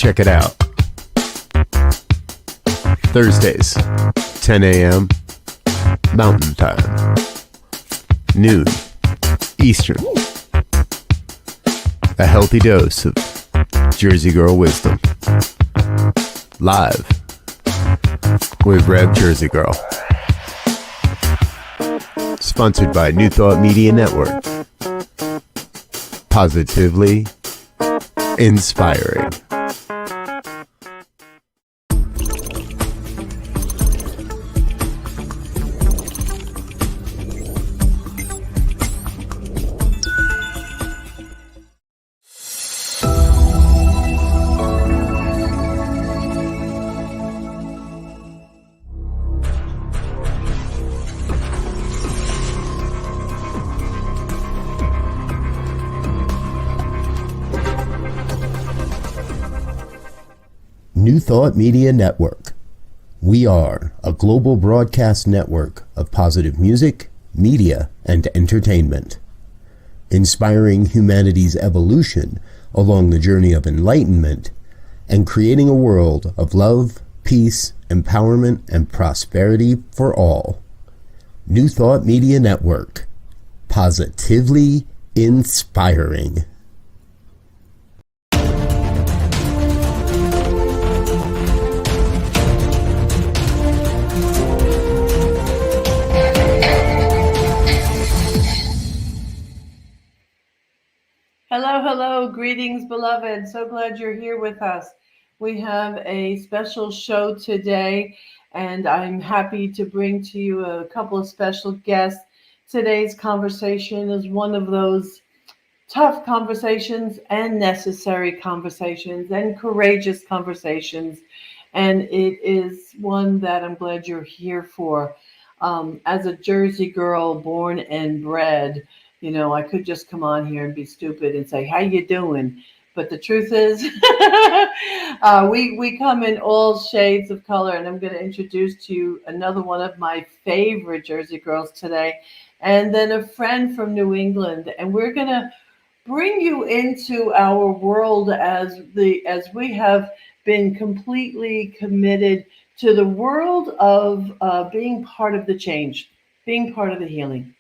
Check it out. Thursdays, 10 a.m. Mountain Time, noon Eastern. A healthy dose of Jersey Girl wisdom. Live with Rev Jersey Girl. Sponsored by New Thought Media Network. Positively inspiring. New Thought Media Network. We are a global broadcast network of positive music, media, and entertainment, inspiring humanity's evolution along the journey of enlightenment and creating a world of love, peace, empowerment, and prosperity for all. New Thought Media Network. Positively inspiring. Hello, greetings, beloved. So glad you're here with us. We have a special show today, and I'm happy to bring to you a couple of special guests. Today's conversation is one of those tough conversations and necessary conversations and courageous conversations, and it is one that I'm glad you're here for. As a Jersey girl, born and bred, you know, I could just come on here and be stupid and say, "How you doing?" But the truth is, we come in all shades of color, and I'm going to introduce to you another one of my favorite Jersey girls today, and then a friend from New England, and we're going to bring you into our world as we have been completely committed to the world of being part of the change, being part of the healing.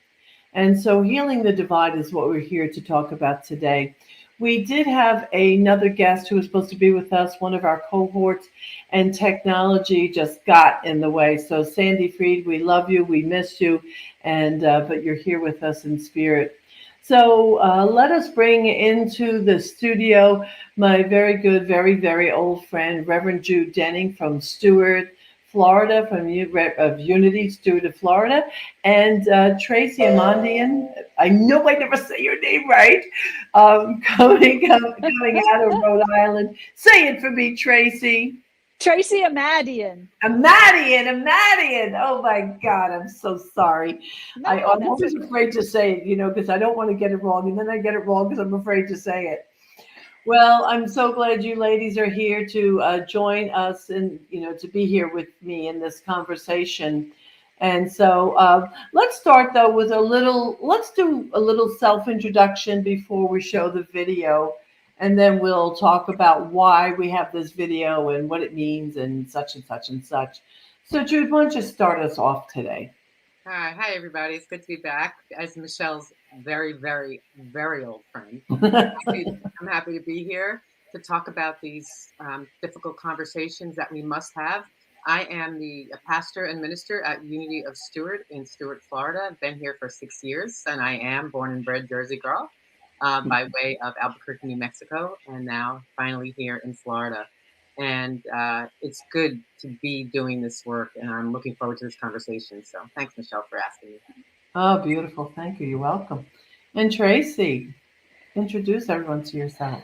And so healing the divide is what we're here to talk about today. We did have another guest who was supposed to be with us, one of our cohorts, and technology just got in the way. So Sandy Freed, we love you, we miss you, and but you're here with us in spirit. So let us bring into the studio my very good, very, very old friend, Reverend Jude Denning from Stewart, Florida, from of Unity, Stewart of Florida, and Tracy Amadian. I know I never say your name right. Coming out of Rhode Island. Say it for me, Tracy. Tracy Amadian. Amadian. Oh my God, I'm so sorry. No, I'm always afraid to say it, you know, because I don't want to get it wrong, and then I get it wrong because I'm afraid to say it. Well, I'm so glad you ladies are here to join us and, you know, to be here with me in this conversation. And so let's start, though, with let's do a little self-introduction before we show the video. And then we'll talk about why we have this video and what it means and such and such and such. So, Jude, why don't you start us off today? Hi, everybody. It's good to be back as Michelle's very, very, very old friend. I'm happy to be here to talk about these difficult conversations that we must have. I am the pastor and minister at Unity of Stewart in Stewart, Florida. I've been here for 6 years, and I am born and bred Jersey girl by way of Albuquerque, New Mexico, and now finally here in Florida. And it's good to be doing this work, and I'm looking forward to this conversation. So thanks, Michelle, for asking me. Oh, beautiful. Thank you. You're welcome. And Tracy, introduce everyone to yourself.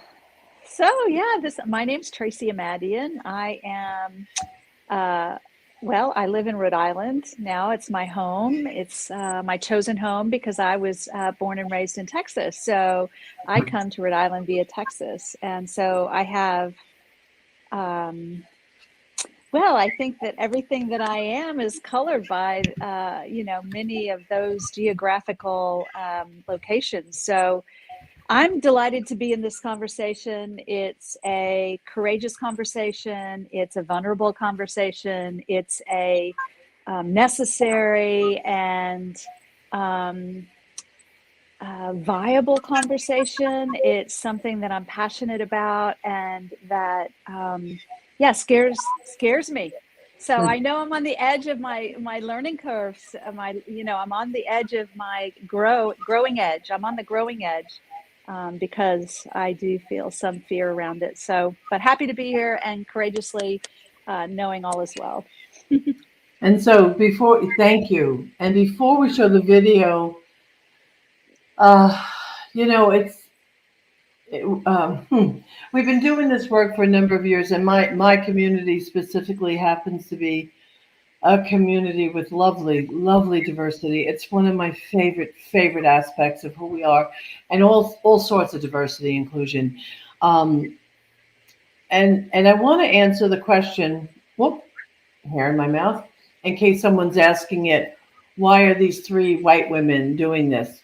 So, yeah, my name's Tracy Amadian. I am, I live in Rhode Island now. It's my home. It's my chosen home because I was born and raised in Texas. So I come to Rhode Island via Texas. And so I have I think that everything that I am is colored by, many of those geographical locations. So I'm delighted to be in this conversation. It's a courageous conversation. It's a vulnerable conversation. It's a necessary and viable conversation. It's something that I'm passionate about and that, scares me. So I know I'm on the edge of my learning curves. I'm on the edge of my growing edge. I'm on the growing edge because I do feel some fear around it. So, but happy to be here and courageously knowing all is well. And so thank you. And before we show the video, we've been doing this work for a number of years, and my community specifically happens to be a community with lovely, lovely diversity. It's one of my favorite aspects of who we are, and all sorts of diversity, inclusion. And I want to answer the question, hair in my mouth, in case someone's asking it, why are these three white women doing this?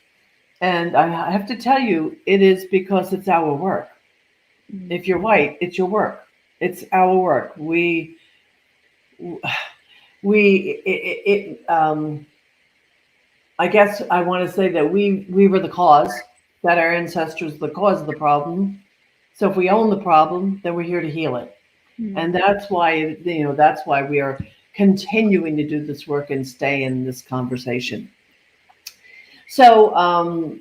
And I have to tell you, it is because it's our work. If you're white, it's your work. It's our work. I guess I want to say that we were the cause, that our ancestors were the cause of the problem. So if we own the problem, then we're here to heal it. Mm-hmm. And that's why we are continuing to do this work and stay in this conversation. So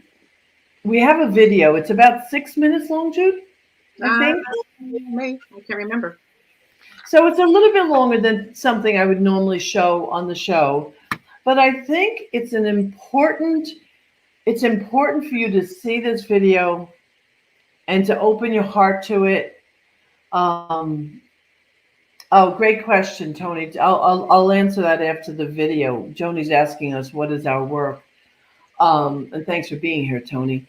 we have a video. It's about 6 minutes long, Jude, I think. I can't remember. So it's a little bit longer than something I would normally show on the show. But I think it's important for you to see this video and to open your heart to it. Great question, Tony. I'll answer that after the video. Joni's asking us, what is our work? And thanks for being here, Tony.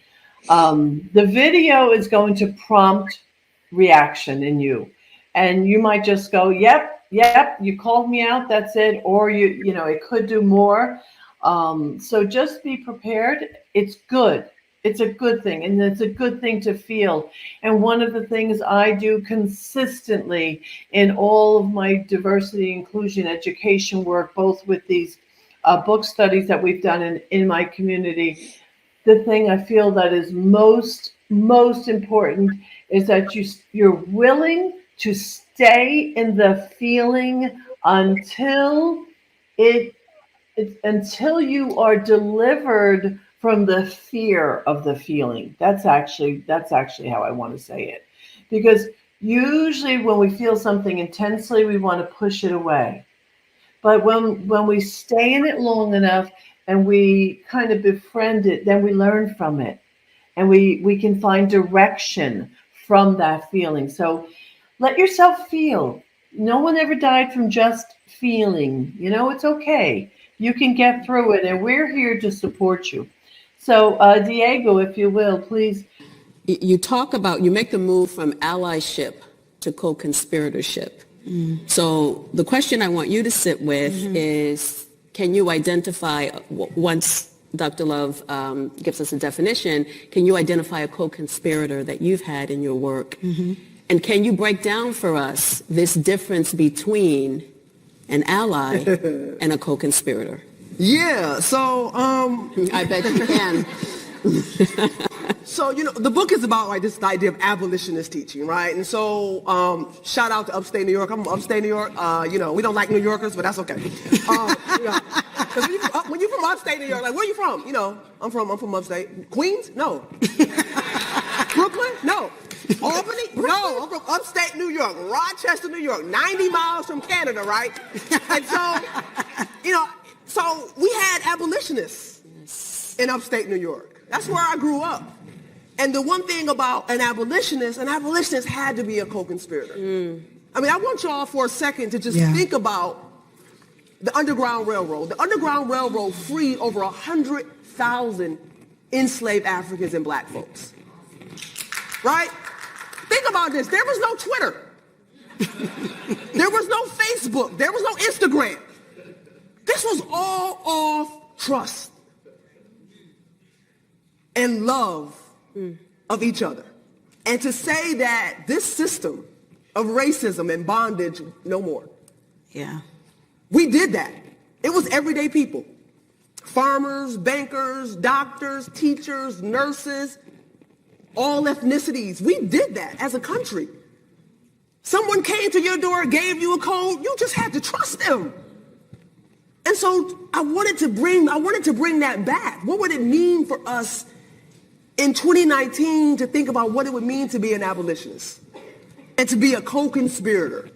The video is going to prompt reaction in you. And you might just go, yep, you called me out, that's it. Or it could do more. So just be prepared. It's good. It's a good thing. And it's a good thing to feel. And one of the things I do consistently in all of my diversity, inclusion, education work, both with these book studies that we've done in my community, the thing I feel that is most important is that you're willing to stay in the feeling until you are delivered from the fear of the feeling. That's actually how I want to say it. Because usually when we feel something intensely, we want to push it away. But when we stay in it long enough and we kind of befriend it, then we learn from it. And we can find direction from that feeling. So let yourself feel. No one ever died from just feeling. It's okay. You can get through it, and we're here to support you. So, Diego, if you will, please. You make the move from allyship to co-conspiratorship. Mm. So the question I want you to sit with is, can you identify, once Dr. Love gives us a definition, can you identify a co-conspirator that you've had in your work? Mm-hmm. And can you break down for us this difference between an ally and a co-conspirator? Yeah, so I bet you can. So the book is about this idea of abolitionist teaching, right? And so shout out to upstate New York. I'm from upstate New York. We don't like New Yorkers, but that's okay. Because when you're from upstate New York, like, where are you from? I'm from upstate. Queens? No. Brooklyn? No. Albany? No, I'm from upstate New York, Rochester, New York, 90 miles from Canada, right? And so, so we had abolitionists in upstate New York. That's where I grew up. And the one thing about an abolitionist had to be a co-conspirator. Mm. I mean, I want y'all for a second to just think about the Underground Railroad. The Underground Railroad freed over 100,000 enslaved Africans and black folks. Right? Think about this. There was no Twitter. There was no Facebook. There was no Instagram. This was all off trust and love of each other. And to say that this system of racism and bondage, no more. Yeah. We did that. It was everyday people. Farmers, bankers, doctors, teachers, nurses, all ethnicities. We did that as a country. Someone came to your door, gave you a code, you just had to trust them. And so I wanted to bring that back. What would it mean for us in 2019 to think about what it would mean to be an abolitionist and to be a co-conspirator?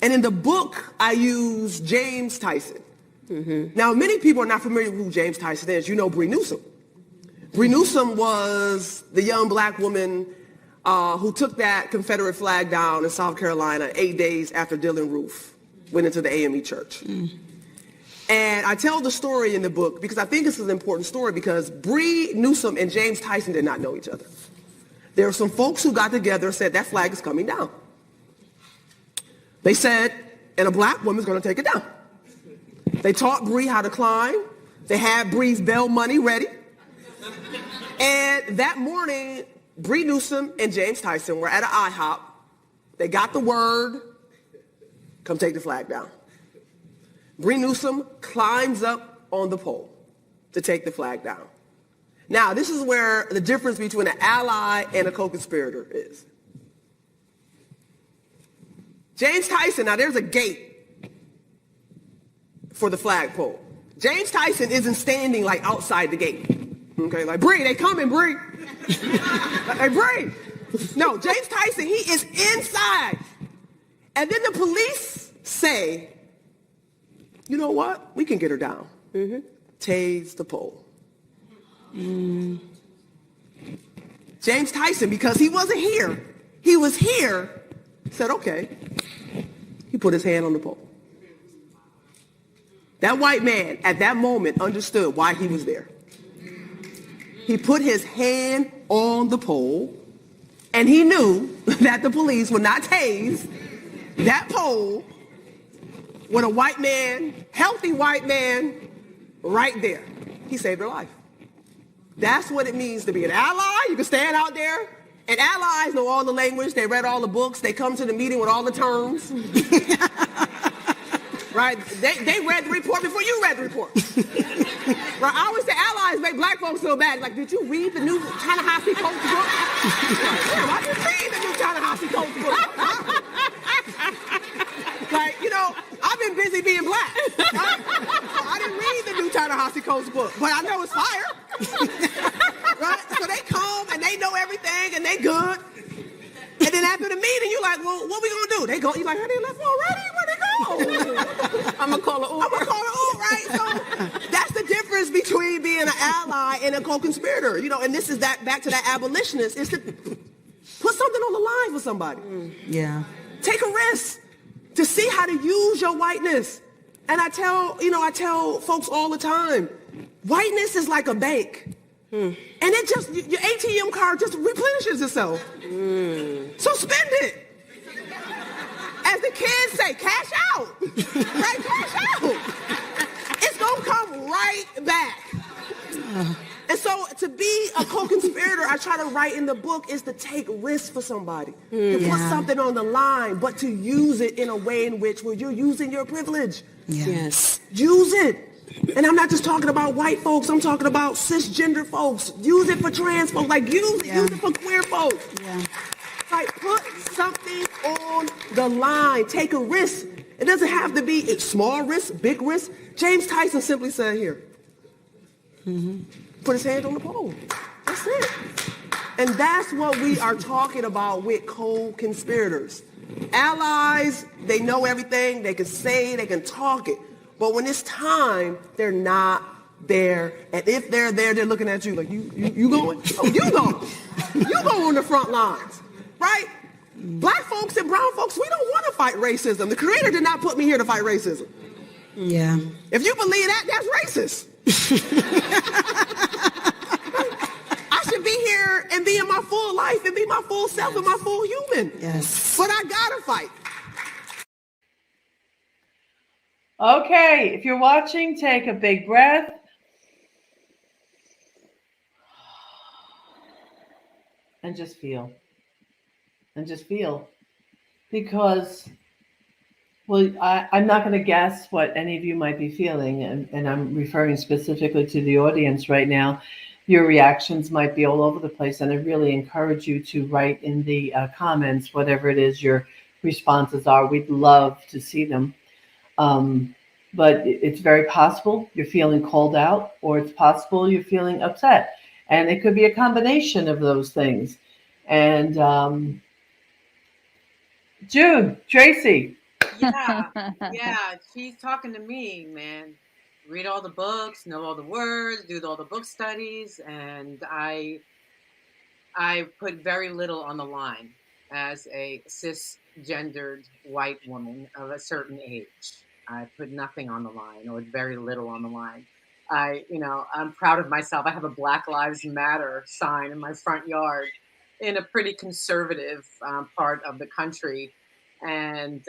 And in the book, I use James Tyson. Mm-hmm. Now, many people are not familiar with who James Tyson is. You know Bree Newsom. Bree Newsom was the young black woman who took that Confederate flag down in South Carolina 8 days after Dylann Roof went into the AME church. Mm. And I tell the story in the book because I think this is an important story because Bree Newsom and James Tyson did not know each other. There were some folks who got together and said that flag is coming down. They said, and a black woman's going to take it down. They taught Bree how to climb. They had Bree's bail money ready. And that morning, Bree Newsom and James Tyson were at an IHOP. They got the word, come take the flag down. Bree Newsom climbs up on the pole to take the flag down. Now, this is where the difference between an ally and a co-conspirator is. James Tyson, now there's a gate for the flagpole. James Tyson isn't standing like outside the gate. Okay, like, Bree, they coming, Bree. Hey, Bree. No, James Tyson, he is inside. And then the police say, you know what? We can get her down. Mm-hmm. Tase the pole. Mm. James Tyson, because he wasn't here, he was here, said, okay. He put his hand on the pole. That white man at that moment understood why he was there. He put his hand on the pole, and he knew that the police would not tase that pole with a white man, healthy white man, right there. He saved her life. That's what it means to be an ally. You can stand out there, and allies know all the language. They read all the books. They come to the meeting with all the terms. Right? They read the report before you read the report. Right? I always say allies make black folks feel bad. Like, did you read the new Ta-Nehisi Coates book? Damn, I didn't read the new Ta-Nehisi Coates book. Like, you know, I've been busy being black. Right? So I didn't read the new Ta-Nehisi Coates book, but I know it's fire. Right? So they come and they know everything and they good. And then after the meeting, you're like, well, what we gonna do? They go, you're like, hey, they left already? Where'd they go? I'm gonna call an Uber. Right? So that's the difference between being an ally and a co-conspirator. You know, and this is that back to that abolitionist, is to put something on the line for somebody. Yeah. Take a risk to see how to use your whiteness. And I tell folks all the time, whiteness is like a bank. And it just, your ATM card just replenishes itself. So spend it. As the kids say, cash out. Right? Cash out. It's going to come right back. And so to be a co-conspirator, I try to write in the book, is to take risks for somebody. To put something on the line, but to use it in a way in which where you're using your privilege. Yes. Use it. And I'm not just talking about white folks. I'm talking about cisgender folks. Use it for trans folks. Like, use it for queer folks. Yeah. Like, put something on the line. Take a risk. It doesn't have to be a small risk, big risk. James Tyson simply said here. Put his hand on the pole. That's it. And that's what we are talking about with co-conspirators. Allies, they know everything. They can say, they can talk it. But when it's time, they're not there. And if they're there, they're looking at you like, you going? Oh, you going. You go on the front lines, right? Black folks and brown folks, we don't want to fight racism. The Creator did not put me here to fight racism. Yeah. If you believe that, that's racist. I should be here and be in my full life and be my full self and my full human. Yes. But I gotta fight. Okay, if you're watching, take a big breath. and just feel. And just feel. Because, well, I'm not going to guess what any of you might be feeling, and I'm referring specifically to the audience right now. Your reactions might be all over the place, and I really encourage you to write in the comments whatever it is your responses are. We'd love to see them. But it's very possible you're feeling called out, or it's possible you're feeling upset. And it could be a combination of those things. And Jude, Tracy. Yeah, yeah, she's talking to me, man. Read all the books, know all the words, do all the book studies, and I put very little on the line as a cisgendered white woman of a certain age. I put nothing on the line, or very little on the line. I'm proud of myself. I have a Black Lives Matter sign in my front yard in a pretty conservative part of the country, and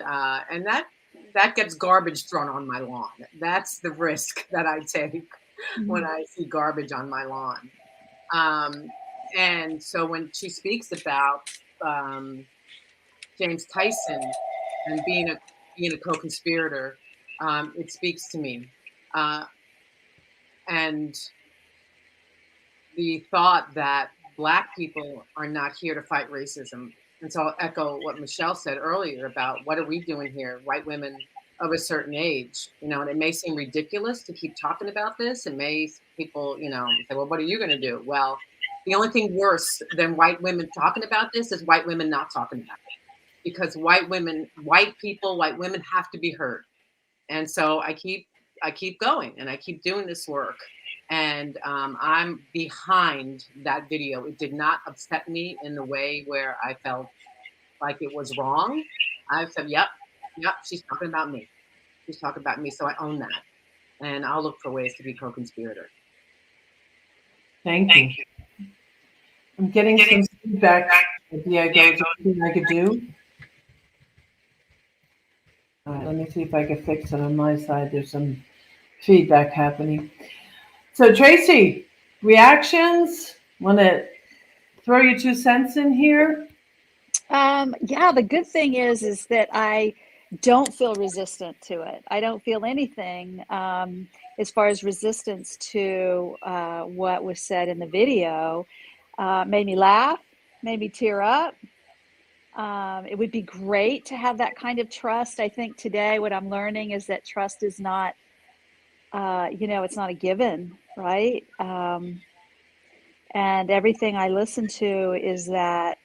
that gets garbage thrown on my lawn. That's the risk that I take when I see garbage on my lawn. And so when she speaks about James Tyson and being a co-conspirator, it speaks to me. And the thought that Black people are not here to fight racism. And so I'll echo what Michelle said earlier about what are we doing here, white women of a certain age, and it may seem ridiculous to keep talking about this. It may people, say, well, what are you going to do? Well, the only thing worse than white women talking about this is white women not talking about it, because white women have to be heard. And so I keep going, and I keep doing this work. And I'm behind that video. It did not upset me in the way where I felt like it was wrong. I said, yep, she's talking about me. She's talking about me. So I own that. And I'll look for ways to be co-conspirator. Thank you. I'm getting some feedback. Diego, is there anything I could do? All right, let me see if I can fix it on my side. There's some feedback happening. So Tracy, reactions? Want to throw your 2 cents in here? Yeah, the good thing is that I don't feel resistant to it. I don't feel anything as far as resistance to what was said in the video. Made me laugh, made me tear up. It would be great to have that kind of trust. I think today what I'm learning is that trust is not, it's not a given, right? And everything I listen to is that,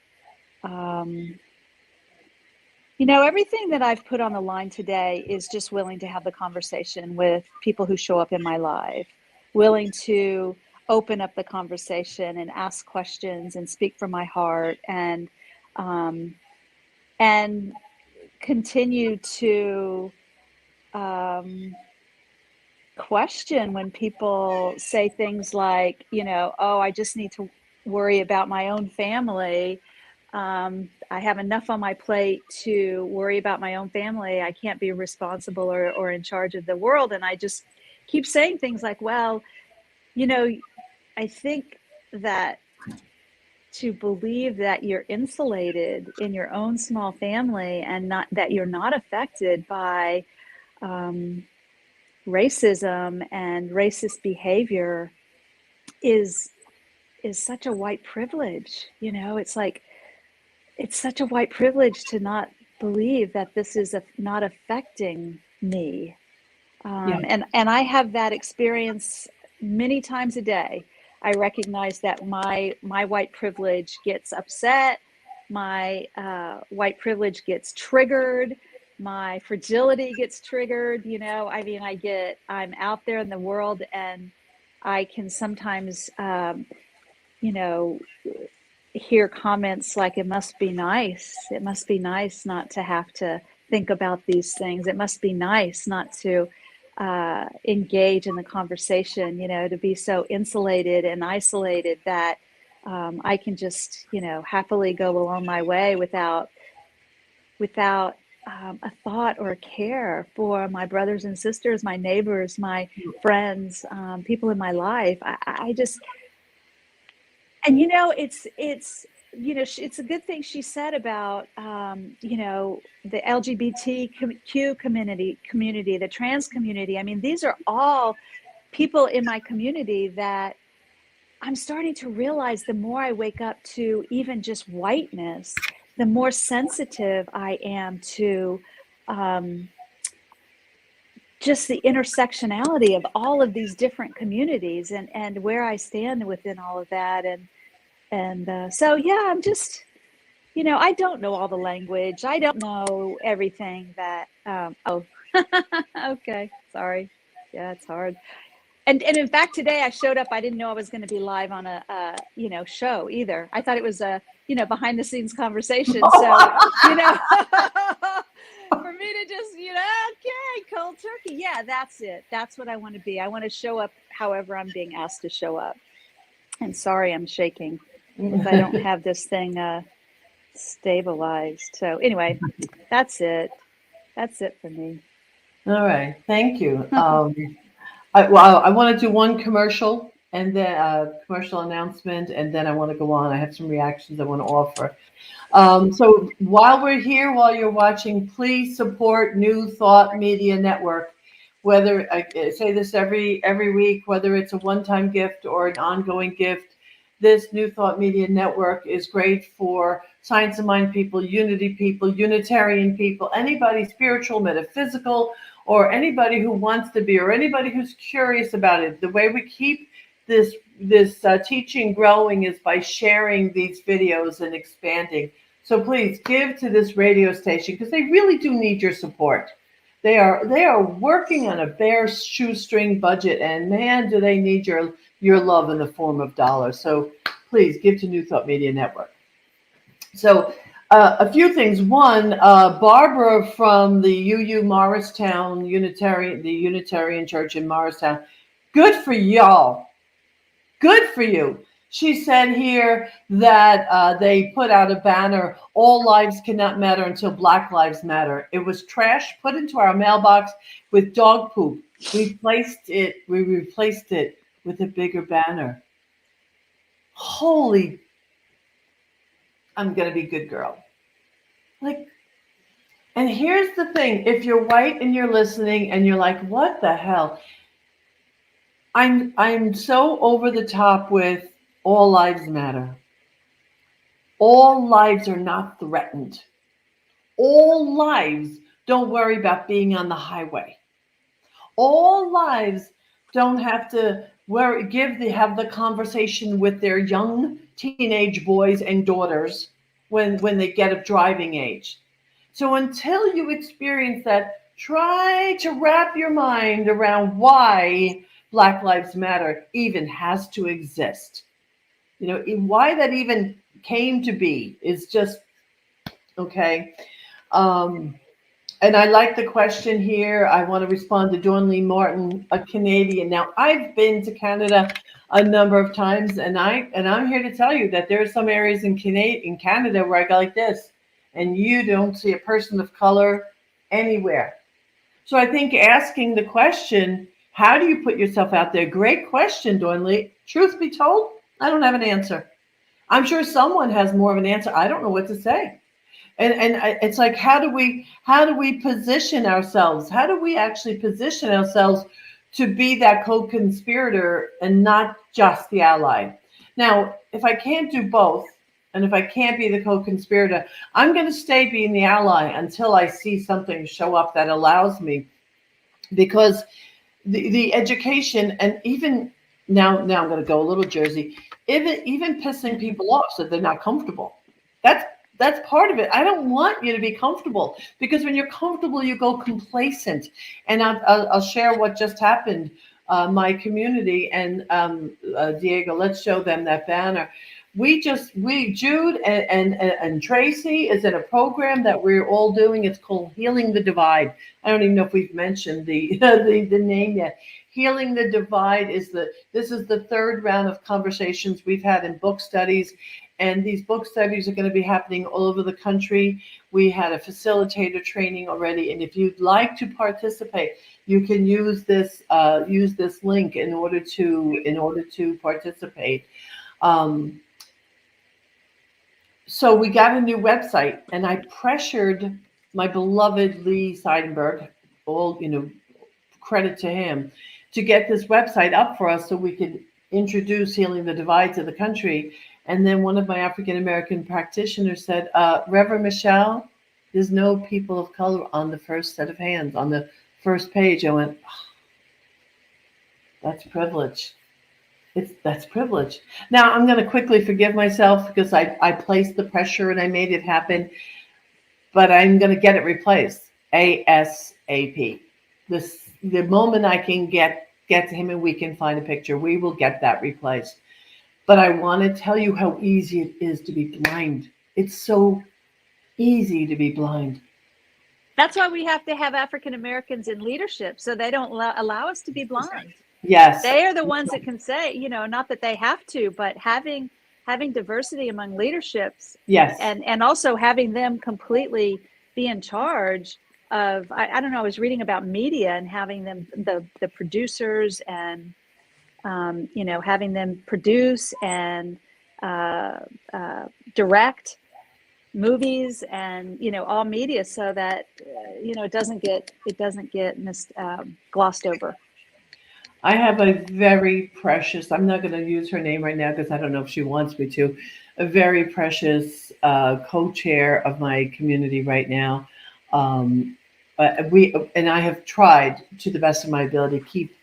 everything that I've put on the line today is just willing to have the conversation with people who show up in my life, willing to open up the conversation and ask questions and speak from my heart, and continue to question when people say things like, oh, I just need to worry about my own family. I have enough on my plate to worry about my own family. I can't be responsible or in charge of the world. And I just keep saying things like, well, I think that to believe that you're insulated in your own small family and not that you're not affected by racism and racist behavior is such a white privilege. It's like, it's such a white privilege to not believe that this is not affecting me. And I have that experience many times a day. I recognize that my white privilege gets upset, my white privilege gets triggered, my fragility gets triggered. I'm out there in the world, and I can sometimes, hear comments like, it must be nice not to have to think about these things. It must be nice not to engage in the conversation, to be so insulated and isolated that I can just, happily go along my way without a thought or a care for my brothers and sisters, my neighbors, my friends, people in my life. I just, and it's it's a good thing she said about, the LGBTQ community, the trans community. I mean, these are all people in my community that I'm starting to realize the more I wake up to even just whiteness, the more sensitive I am to just the intersectionality of all of these different communities and where I stand within all of that. So, yeah, I'm just, I don't know all the language. I don't know everything that, okay, sorry. Yeah, it's hard. And in fact, today I showed up, I didn't know I was going to be live on a show either. I thought it was a, behind the scenes conversation. So, for me to just, okay, cold turkey. Yeah, that's it. That's what I want to be. I want to show up however I'm being asked to show up. And sorry, I'm shaking because I don't have this thing stabilized. So anyway, that's it. That's it for me. All right. Thank you. I want to do one commercial and then commercial announcement, and then I want to go on. I have some reactions I want to offer. So while we're here, while you're watching, please support New Thought Media Network. Whether I say this every week, whether it's a one-time gift or an ongoing gift, this New Thought Media Network is great for science of mind people, unity people, Unitarian people, anybody spiritual, metaphysical, or anybody who wants to be, or anybody who's curious about it. The way we keep this teaching growing is by sharing these videos and expanding. So please give to this radio station because they really do need your support. They are working on a bare shoestring budget, and man, do they need your love in the form of dollars. So please give to New Thought Media Network. So a few things. One, Barbara from the UU Morristown the Unitarian Church in Morristown. Good for y'all. Good for you. She said here that they put out a banner, all lives cannot matter until Black Lives Matter. It was trash put into our mailbox with dog poop. We replaced it with a bigger banner. Holy, I'm going to be a good girl. And here's the thing. If you're white and you're listening and you're like, what the hell? I'm so over the top with all lives matter. All lives are not threatened. All lives don't worry about being on the highway. All lives don't have to have the conversation with their young teenage boys and daughters when they get of driving age. So until you experience that, try to wrap your mind around why Black Lives Matter even has to exist. Why that even came to be is just, okay. And I like the question here. I want to respond to Dawn Lee Martin, a Canadian. Now, I've been to Canada a number of times, and I'm here to tell you that there are some areas in Canada where I go like this, and you don't see a person of color anywhere. So I think asking the question, how do you put yourself out there? Great question, Dawn Lee. Truth be told, I don't have an answer. I'm sure someone has more of an answer. I don't know what to say. And it's like, how do we position ourselves? How do we actually position ourselves to be that co-conspirator and not just the ally? Now, if I can't do both, and if I can't be the co-conspirator, I'm going to stay being the ally until I see something show up that allows me. Because the education, and even now I'm going to go a little Jersey, even pissing people off so they're not comfortable. That's part of it. I don't want you to be comfortable, because when you're comfortable, you go complacent. And I'll share what just happened. My community and Diego, let's show them that banner. Jude and Tracy is in a program that we're all doing. It's called Healing the Divide. I don't even know if we've mentioned the name yet. Healing the Divide this is the third round of conversations we've had in book studies. And these book studies are going to be happening all over the country. We had a facilitator training already. And if you'd like to participate, you can use this link in order to participate. So we got a new website, and I pressured my beloved Lee Seidenberg, all, credit to him, to get this website up for us so we could introduce Healing the Divide to the country. And then one of my African American practitioners said, Reverend Michelle, there's no people of color on the first set of hands, on the first page. I went, oh, that's privilege. That's privilege. Now I'm going to quickly forgive myself because I placed the pressure and I made it happen, but I'm going to get it replaced ASAP. The moment I can get to him and we can find a picture, we will get that replaced. But I want to tell you how easy it is to be blind. It's so easy to be blind. That's why we have to have African Americans in leadership, so they don't allow us to be blind. Yes. They are the ones that can say, not that they have to, but having diversity among leaderships. Yes. And also having them completely be in charge of, I don't know, I was reading about media and having them, the producers and, having them produce and direct movies and, all media so that, it doesn't get glossed over. I have a very precious, I'm not going to use her name right now because I don't know if she wants me to, a very precious co-chair of my community right now. And I have tried to the best of my ability to keep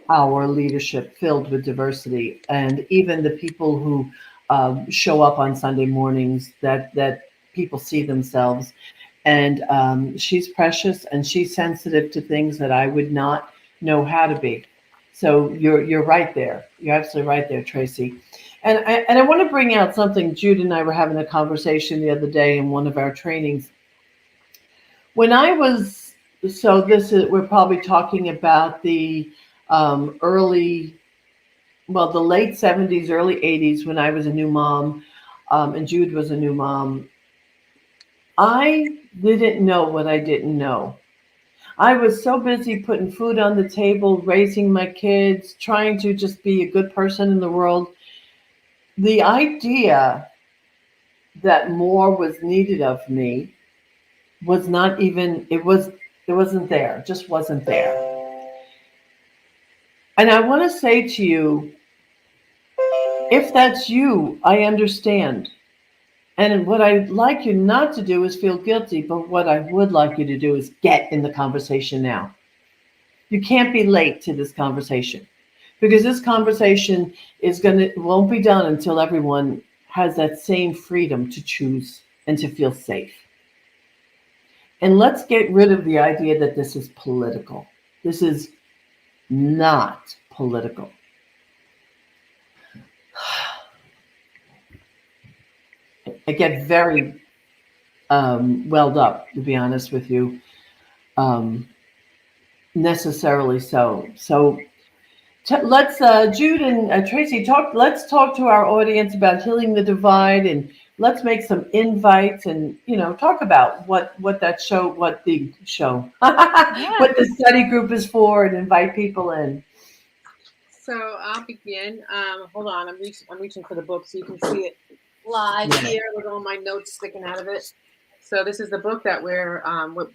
our leadership filled with diversity, and even the people who show up on Sunday mornings that people see themselves. And she's precious and she's sensitive to things that I would not know how to be. So you're right there. You're absolutely right there, Tracy. And I want to bring out something. Jude and I were having a conversation the other day in one of our trainings. When I was, we're probably talking about the the late 70s, early 80s, when I was a new mom, and Jude was a new mom. I didn't know what I didn't know. I was so busy putting food on the table, raising my kids, trying to just be a good person in the world. The idea that more was needed of me was not even, it wasn't there, just wasn't there. And I want to say to you, if that's you, I understand. And what I'd like you not to do is feel guilty, but what I would like you to do is get in the conversation now. You can't be late to this conversation because this conversation won't be done until everyone has that same freedom to choose and to feel safe. And let's get rid of the idea that this is political. This is not political. I get very welled up, to be honest with you. Necessarily so. So let's, Jude and Tracy, let's talk to our audience about Healing the Divide, and let's make some invites and, talk about what the study group is for, and invite people in. So I'll begin. Hold on, I'm reaching for the book so you can see it live here with all my notes sticking out of it. So this is the book that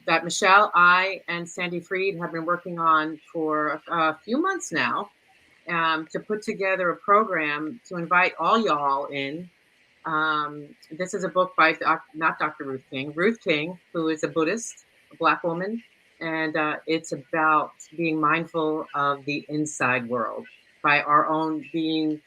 that Michelle, I, and Sandy Freed have been working on for a few months now, to put together a program to invite all y'all in. This is a book by not Dr. Ruth King, who is a Buddhist, a Black woman, and it's about being mindful of the inside world by our own being,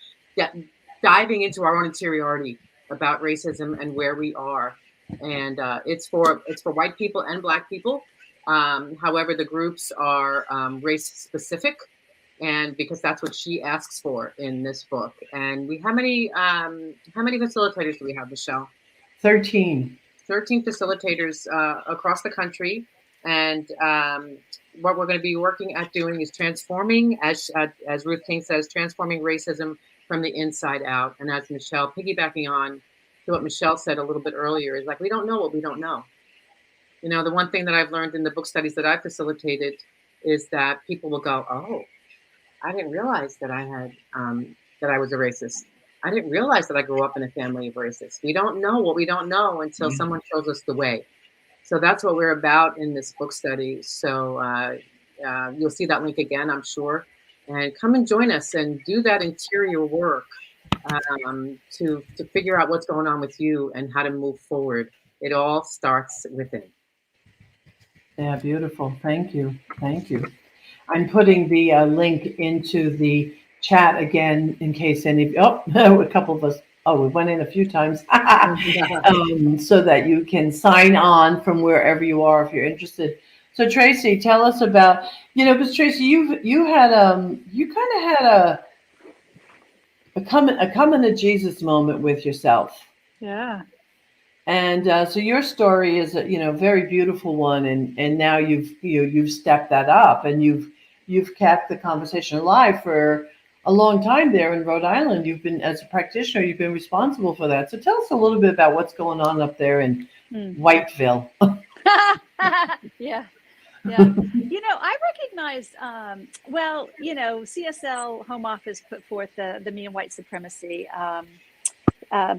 diving into our own interiority about racism and where we are. And it's for white people and Black people. However, the groups are race specific, and because that's what she asks for in this book. And how many facilitators do we have, Michelle? 13 facilitators across the country. And what we're going to be working at doing is transforming, as Ruth King says, transforming racism from the inside out. And as Michelle, piggybacking on to what Michelle said a little bit earlier, is like, we don't know what we don't know. The one thing that I've learned in the book studies that I've facilitated is that people will go, oh, I didn't realize that I had that I was a racist. I didn't realize that I grew up in a family of racists. We don't know what we don't know until someone shows us the way. So that's what we're about in this book study. So you'll see that link again, I'm sure. And come and join us and do that interior work to figure out what's going on with you and how to move forward. It all starts within. Yeah, beautiful. Thank you. Thank you. I'm putting the link into the chat again in case any. Oh, a couple of us. Oh, we went in a few times, so that you can sign on from wherever you are if you're interested. So Tracy, tell us about because Tracy, you had you kind of had a coming to Jesus moment with yourself. Yeah. And so your story is a very beautiful one, and now you've stepped that up, and you've kept the conversation alive for a long time there in Rhode Island. You've been, as a practitioner, you've been responsible for that. So tell us a little bit about what's going on up there in Whiteville. Yeah. Yeah. I recognize, CSL Home Office put forth the Me and White Supremacy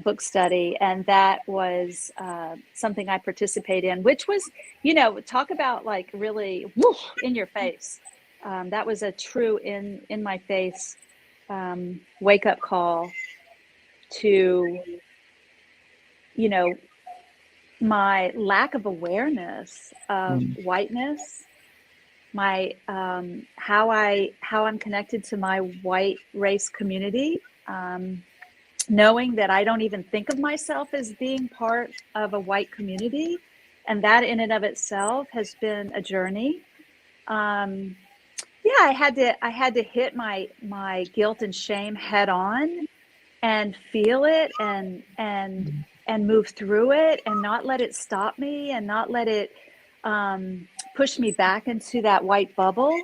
book study, and that was something I participated in, which was, talk about like really in your face. That was a true in my face wake up call to, my lack of awareness of whiteness, my how I'm connected to my white race community. Knowing that I don't even think of myself as being part of a white community, and that in and of itself has been a journey. I had to hit my guilt and shame head on, and feel it, and move through it, and not let it stop me, and not let it push me back into that white bubble,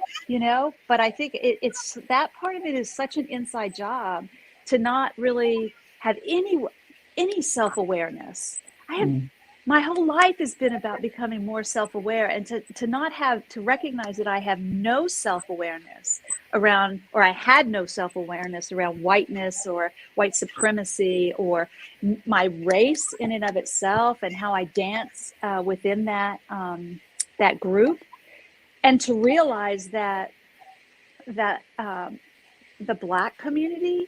But I think it's that part of it is such an inside job, to not really have any self-awareness. My whole life has been about becoming more self-aware, and to not have to recognize that I have no self-awareness around, or I had no self-awareness around whiteness or white supremacy or my race in and of itself, and how I dance within that group, and to realize that the Black community,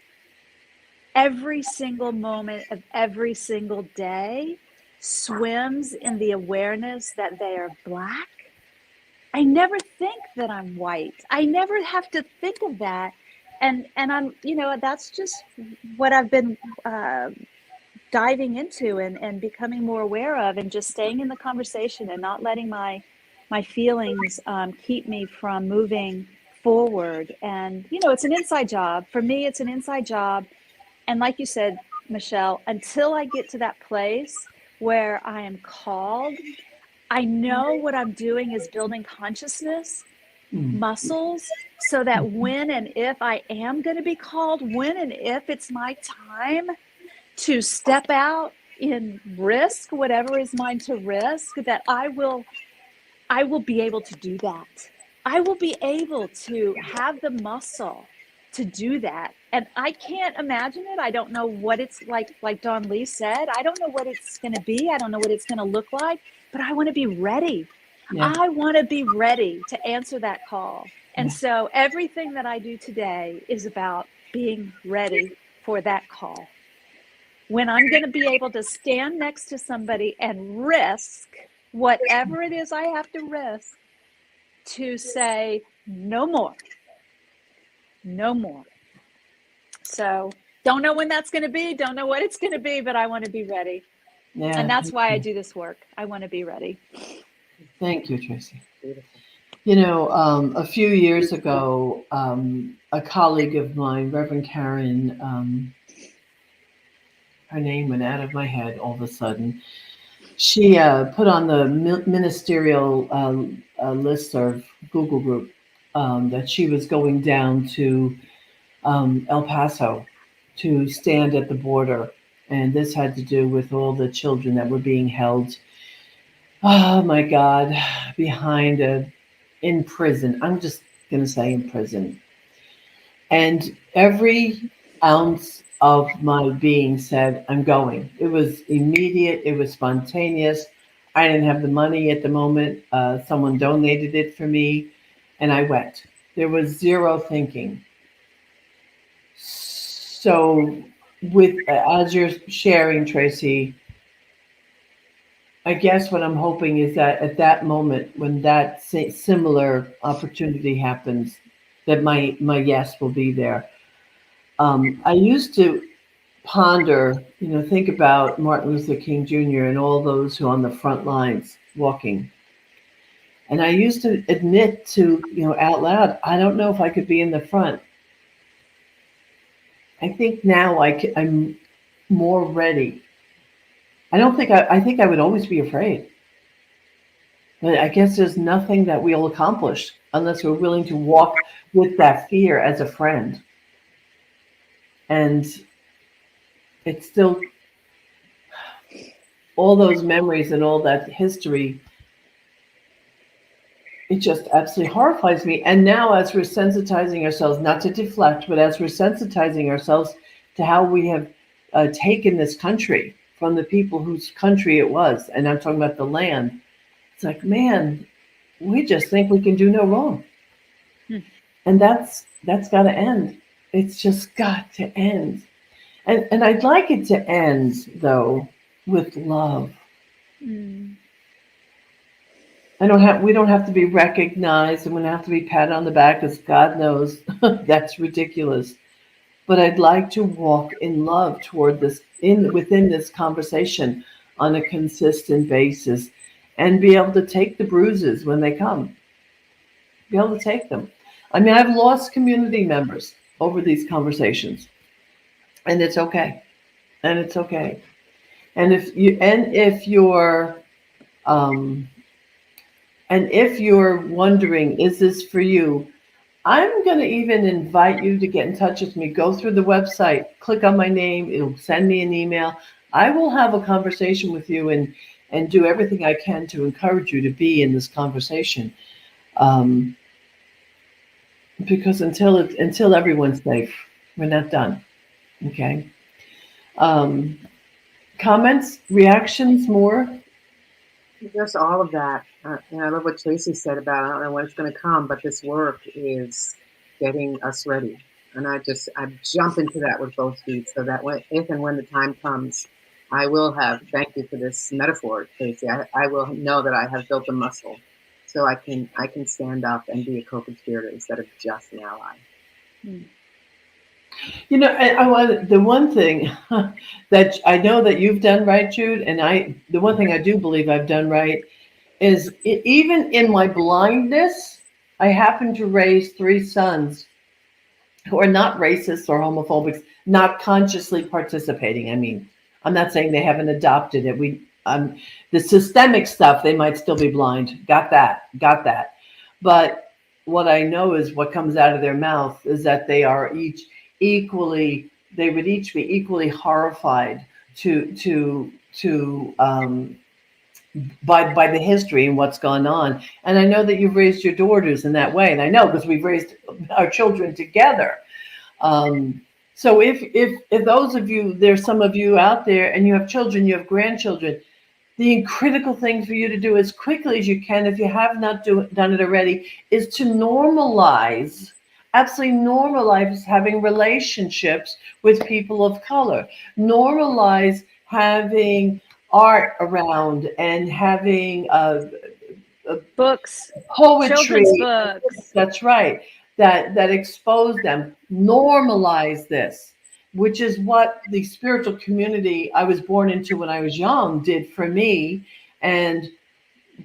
every single moment of every single day, swims in the awareness that they are Black. I never think that I'm white. I never have to think of that. And I'm, that's just what I've been diving into and becoming more aware of, and just staying in the conversation and not letting my feelings keep me from moving forward. And, it's an inside job. For me, it's an inside job. And like you said, Michelle, until I get to that place where I am called, I know what I'm doing is building consciousness muscles, so that when and if I am going to be called, when and if it's my time to step out in risk, whatever is mine to risk, that I will be able to do that. I will be able to have the muscle to do that. And I can't imagine it. I don't know what it's like Don Lee said. I don't know what it's going to be. I don't know what it's going to look like, but I want to be ready. Yeah. I want to be ready to answer that call. And so everything that I do today is about being ready for that call. When I'm going to be able to stand next to somebody and risk whatever it is I have to risk, to say, no more. No more. So don't know when that's going to be. Don't know what it's going to be, but I want to be ready. Yeah, and that's why I do this work. I want to be ready. Thank you, Tracy. A few years ago, a colleague of mine, Reverend Karen, her name went out of my head all of a sudden. She put on the ministerial listserv Google group that she was going down to El Paso to stand at the border. And this had to do with all the children that were being held, oh my God, in prison. I'm just going to say in prison. And every ounce of my being said, I'm going. It was immediate. It was spontaneous. I didn't have the money at the moment. Someone donated it for me, and I went. There was zero thinking. So, with as you're sharing, Tracy, I guess what I'm hoping is that at that moment, when that similar opportunity happens, that my yes will be there. I used to ponder, think about Martin Luther King Jr. and all those who are on the front lines walking. And I used to admit to, out loud, I don't know if I could be in the front. I think now I'm more ready. I think I would always be afraid. But I guess there's nothing that we'll accomplish unless we're willing to walk with that fear as a friend. And it's still all those memories and all that history. It just absolutely horrifies me. And now, as we're sensitizing ourselves, not to deflect, but as we're sensitizing ourselves to how we have taken this country from the people whose country it was, and I'm talking about the land, it's like, man, we just think we can do no wrong. And that's got to end. It's just got to end. And I'd like it to end, though, with love. We don't have to be recognized, and we don't have to be patted on the back, because God knows that's ridiculous. But I'd like to walk in love toward this, within this conversation on a consistent basis, and be able to take the bruises when they come. Be able to take them. I mean, I've lost community members over these conversations, and it's okay. And it's okay. And if you're wondering, is this for you? I'm going to even invite you to get in touch with me. Go through the website, click on my name. It'll send me an email. I will have a conversation with you and do everything I can to encourage you to be in this conversation. Because until everyone's safe, we're not done. Okay. Comments, reactions, more? Just all of that. And I love what Tracy said about, I don't know when it's going to come, but this work is getting us ready. And I jump into that with both feet, so that if and when the time comes, I will have, thank you for this metaphor, Tracy, I will know that I have built a muscle, so I can stand up and be a co-conspirator instead of just an ally. The one thing that I know that you've done right, Jude, and the one thing I do believe I've done right is, even in my blindness, I happen to raise 3 sons who are not racist or homophobic, not consciously participating. I mean, I'm not saying they haven't adopted it. The systemic stuff, they might still be blind. Got that. But what I know is what comes out of their mouth is that they are they would each be equally horrified by the history and what's gone on. And I know that you've raised your daughters in that way, and I know because we've raised our children together. So if those of you, there's some of you out there, and you have children, you have grandchildren, the critical thing for you to do as quickly as you can, if you have not done it already, is to absolutely normalize having relationships with people of color. Normalize having art around and having books, poetry, children's books. That's right. That expose them. Normalize this, which is what the spiritual community I was born into when I was young did for me, and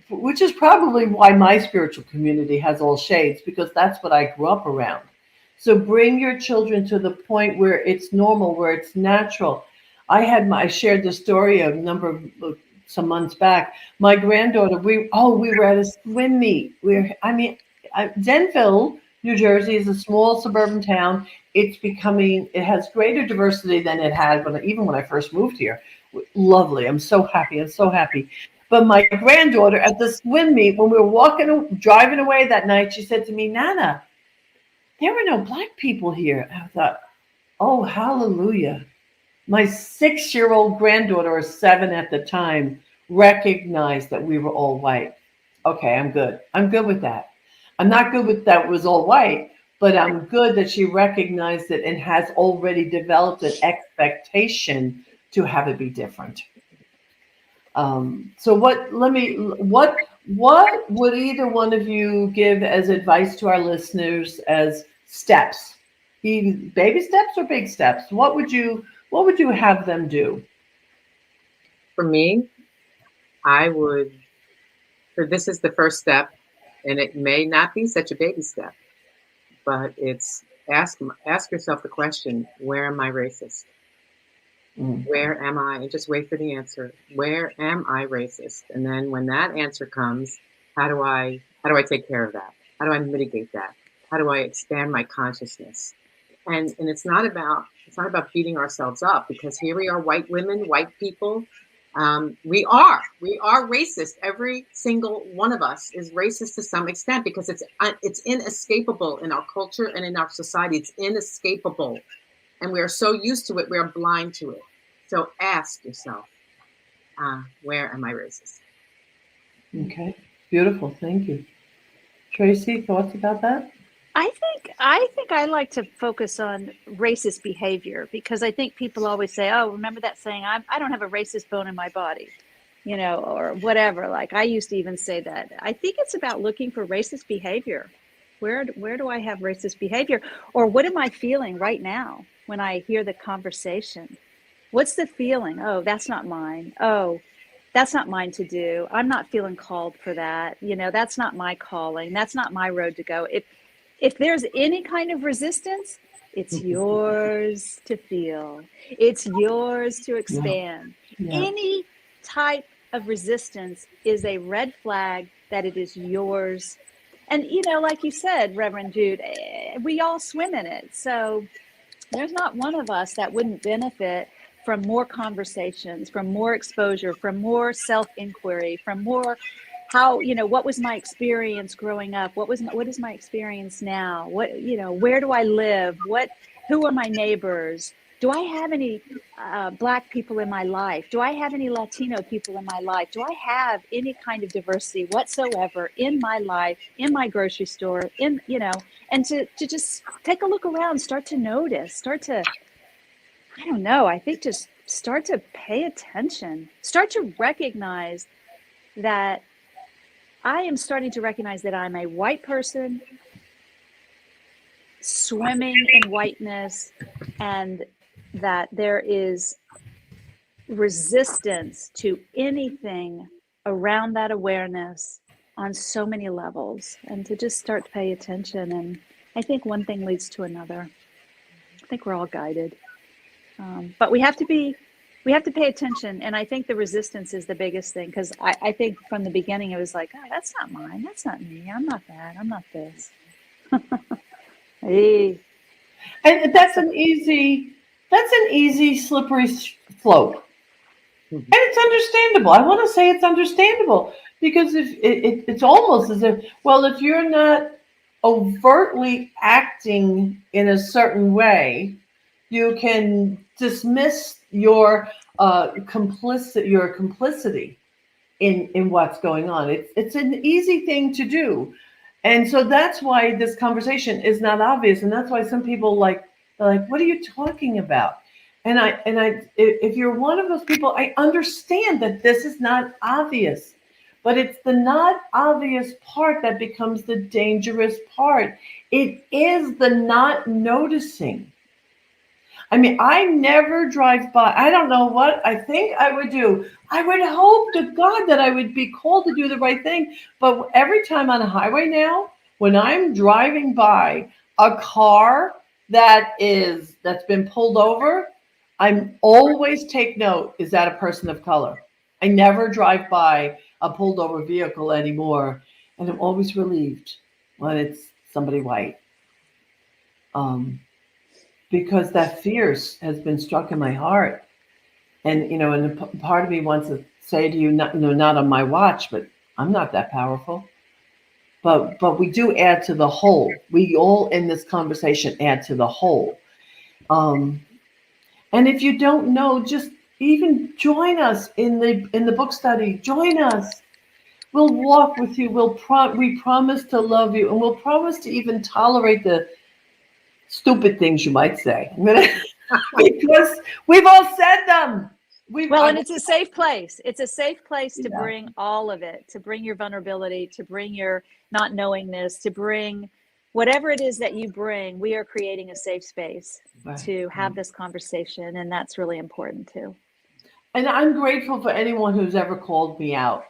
which is probably why my spiritual community has all shades, because that's what I grew up around. So bring your children to the point where it's normal, where it's natural. I shared the story some months back. My granddaughter, we were at a swim meet. Denville, New Jersey is a small suburban town. It has greater diversity than it had even when I first moved here. Lovely. I'm so happy. But my granddaughter at the swim meet, when we were driving away that night, she said to me, "Nana, there were no black people here." I thought, Oh, hallelujah. My 6-year-old granddaughter, or 7 at the time, recognized that we were all white. Okay, I'm good. I'm good with that. I'm not good with that it was all white, but I'm good that she recognized it and has already developed an expectation to have it be different. So what would either one of you give as advice to our listeners as steps? Baby steps or big steps? What would you have them do? For me, I would, so this is the first step, and it may not be such a baby step, but it's ask yourself the question, where am I racist? Where am I? And just wait for the answer. Where am I racist? And then when that answer comes, how do I take care of that? How do I mitigate that? How do I expand my consciousness? And it's not about beating ourselves up, because here we are, white women, white people. We are racist. Every single one of us is racist to some extent, because it's inescapable in our culture and in our society. It's inescapable. And we are so used to it, we are blind to it. So ask yourself, where am I racist? Okay, beautiful. Thank you. Tracy, thoughts about that? I think I like to focus on racist behavior, because I think people always say, "Oh, remember that saying? I don't have a racist bone in my body," or whatever. Like I used to even say that. I think it's about looking for racist behavior. Where do I have racist behavior, or what am I feeling right now when I hear the conversation? What's the feeling? Oh, that's not mine. Oh, that's not mine to do. I'm not feeling called for that. That's not my calling. That's not my road to go. If there's any kind of resistance, it's yours to feel. It's yours to expand. Yeah. Any type of resistance is a red flag that it is yours. And, like you said, Reverend Jude, we all swim in it. So there's not one of us that wouldn't benefit from more conversations, from more exposure, from more self-inquiry, from more what was my experience growing up? What is my experience now? Where do I live? Who are my neighbors? Do I have any Black people in my life? Do I have any Latino people in my life? Do I have any kind of diversity whatsoever in my life, in my grocery store, and to just take a look around, start to notice, I think just start to pay attention, start to recognize that I am starting to recognize that I'm a white person swimming in whiteness, and that there is resistance to anything around that awareness on so many levels, and to just start to pay attention. And I think one thing leads to another. I think we're all guided. But we have to pay attention. And I think the resistance is the biggest thing, because I think from the beginning, it was like, oh, that's not mine. That's not me. I'm not that. I'm not this. Hey. And that's an easy slippery slope. And it's understandable. I want to say it's understandable, because if it's almost as if you're not overtly acting in a certain way, you can dismiss your complicity in what's going on. It's an easy thing to do. And so that's why this conversation is not obvious. And that's why some people they're like, what are you talking about? And if you're one of those people, I understand that this is not obvious, but it's the not obvious part that becomes the dangerous part. It is the not noticing. I mean, I never drive by. I don't know what I think I would do. I would hope to God that I would be called to do the right thing. But every time on a highway now, when I'm driving by a car that's been pulled over, I'm always take note, is that a person of color? I never drive by a pulled over vehicle anymore. And I'm always relieved when it's somebody white. Because that fear has been struck in my heart. And, and part of me wants to say to you, not on my watch, but I'm not that powerful. But we do add to the whole. We all in this conversation add to the whole. Um, and if you don't know, just even join us in the book study. Join us. We'll walk with you. We promise to love you, and we'll promise to even tolerate the stupid things you might say, because we've all said them. And it's a safe place. It's a safe place to bring all of it, to bring your vulnerability, to bring your not knowingness, to bring whatever it is that you bring. We are creating a safe space to have this conversation, and that's really important too. And I'm grateful for anyone who's ever called me out.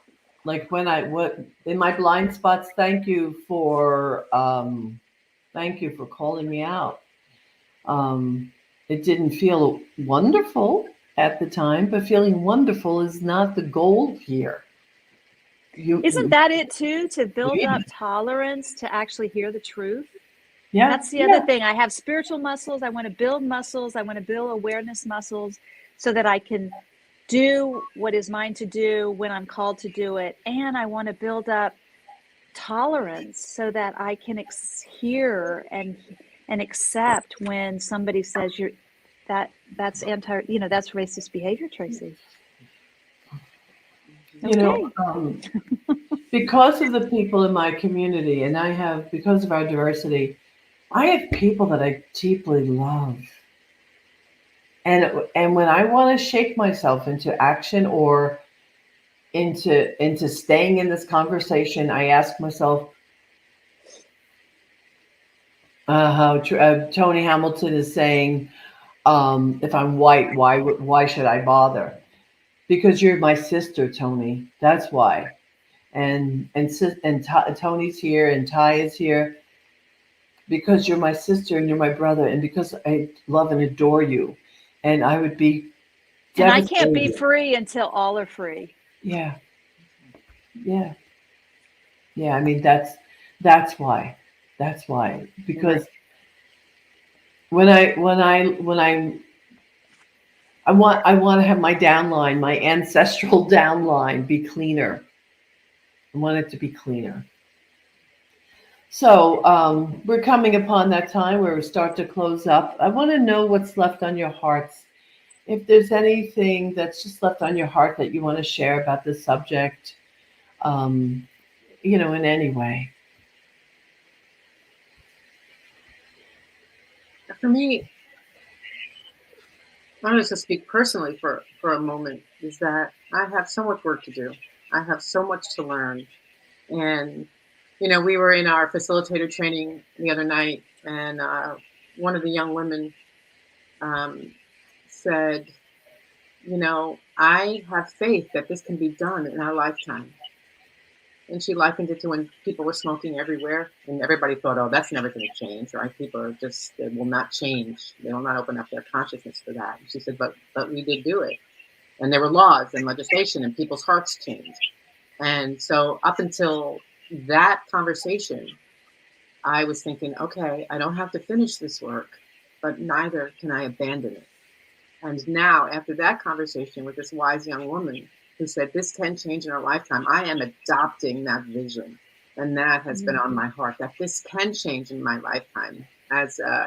Like in my blind spots, thank you for calling me out. It didn't feel wonderful at the time, but feeling wonderful is not the goal here. Isn't that it too? To build up tolerance, to actually hear the truth. Yeah. That's the other thing. I have spiritual muscles. I want to build muscles. I want to build awareness muscles so that I can do what is mine to do when I'm called to do it. And I want to build up tolerance so that I can hear and accept when somebody says that's that's racist behavior, Tracy. Because of the people in my community, and because of our diversity, I have people that I deeply love. And when I want to shake myself into action or into staying in this conversation, I ask myself, how Tony Hamilton is saying, if I'm white, why should I bother? Because you're my sister, Tony. That's why. And Tony's here and Ty is here because you're my sister and you're my brother, and because I love and adore you. And I would be devastated. And I can't be free until all are free. Yeah. I mean, that's why. Because when I want to have my downline, my ancestral downline, be cleaner. I want it to be cleaner. So we're coming upon that time where we start to close up. I want to know what's left on your hearts. If there's anything that's just left on your heart that you want to share about this subject, in any way. For me, I want to speak personally for a moment, is that I have so much work to do. I have so much to learn. And, we were in our facilitator training the other night, and one of the young women said, I have faith that this can be done in our lifetime. And she likened it to when people were smoking everywhere, and everybody thought, oh, that's never going to change, right? People are they will not change. They will not open up their consciousness for that. And she said, but we did do it. And there were laws and legislation, and people's hearts changed. And so up until that conversation, I was thinking, okay, I don't have to finish this work, but neither can I abandon it. And now, after that conversation with this wise young woman who said this can change in our lifetime, I am adopting that vision. And that has been on my heart, that this can change in my lifetime.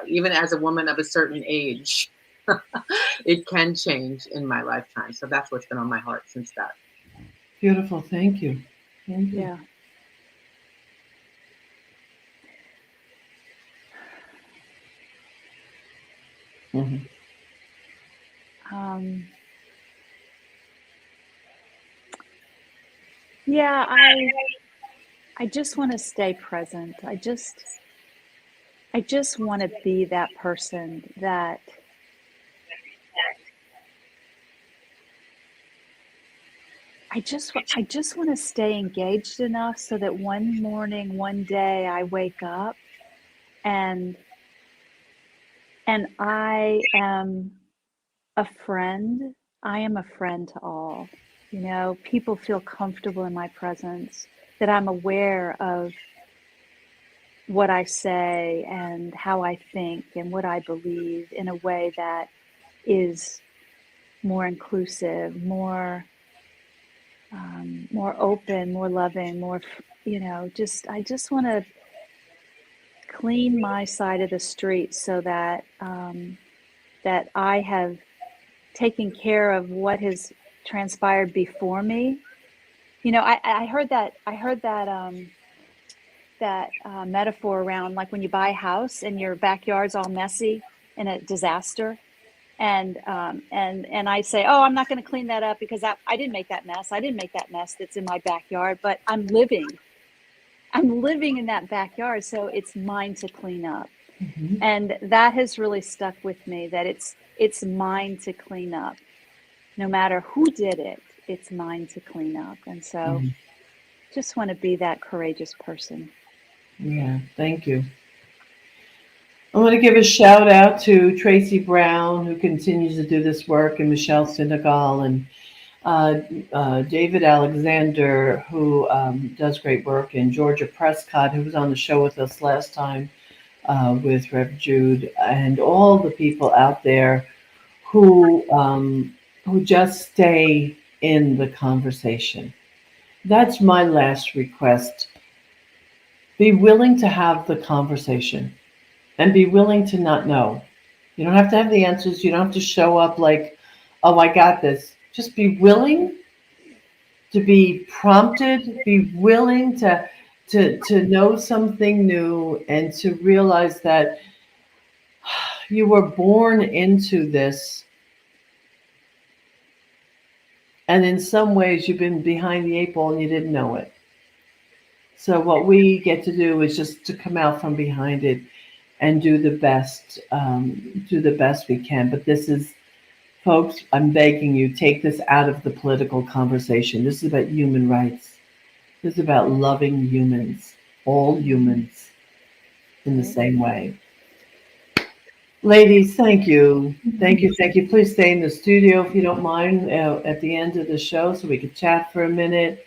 Even as a woman of a certain age, it can change in my lifetime. So that's what's been on my heart since that. Beautiful. Thank you. Yeah. Mm-hmm. I just want to stay present. I just want to be that person that I just want to stay engaged enough so that one morning, one day I wake up and I am a friend. I am a friend to all. People feel comfortable in my presence, that I'm aware of what I say and how I think and what I believe in a way that is more inclusive, more open, more loving, more, I just want to clean my side of the street so that that I have taken care of what has transpired before me. You know, I heard that metaphor around, like when you buy a house and your backyard's all messy in a disaster, and I say, oh, I'm not going to clean that up because I didn't make that mess. I didn't make that mess that's in my backyard, but I'm living in that backyard, so it's mine to clean up. Mm-hmm. And that has really stuck with me, that it's mine to clean up. No matter who did it, it's mine to clean up. And so just want to be that courageous person. Yeah, thank you. I want to give a shout out to Tracy Brown, who continues to do this work, and Michelle Senegal, and David Alexander, who does great work, and Georgia Prescott, who was on the show with us last time with Rev Jude, and all the people out there who just stay in the conversation. That's my last request. Be willing to have the conversation and be willing to not know. You don't have to have the answers. You don't have to show up like, oh, I got this. Just be willing to be prompted, be willing to know something new, and to realize that you were born into this. And in some ways, you've been behind the 8 ball and you didn't know it. So what we get to do is just to come out from behind it and do the best we can. But this is, folks, I'm begging you, take this out of the political conversation. This is about human rights. This is about loving humans, all humans, in the same way. Ladies, thank you. Thank you. Thank you. Please stay in the studio if you don't mind at the end of the show so we could chat for a minute.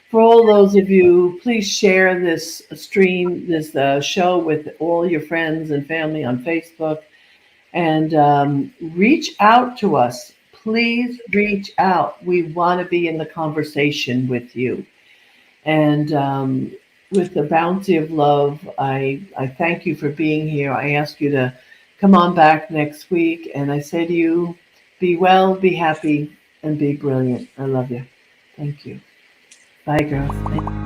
For all those of you, please share this stream, this show with all your friends and family on Facebook, and reach out to us. Please reach out. We want to be in the conversation with you. And with the bounty of love, I thank you for being here. I ask you to come on back next week. And I say to you, be well, be happy, and be brilliant. I love you. Thank you. Bye, girls.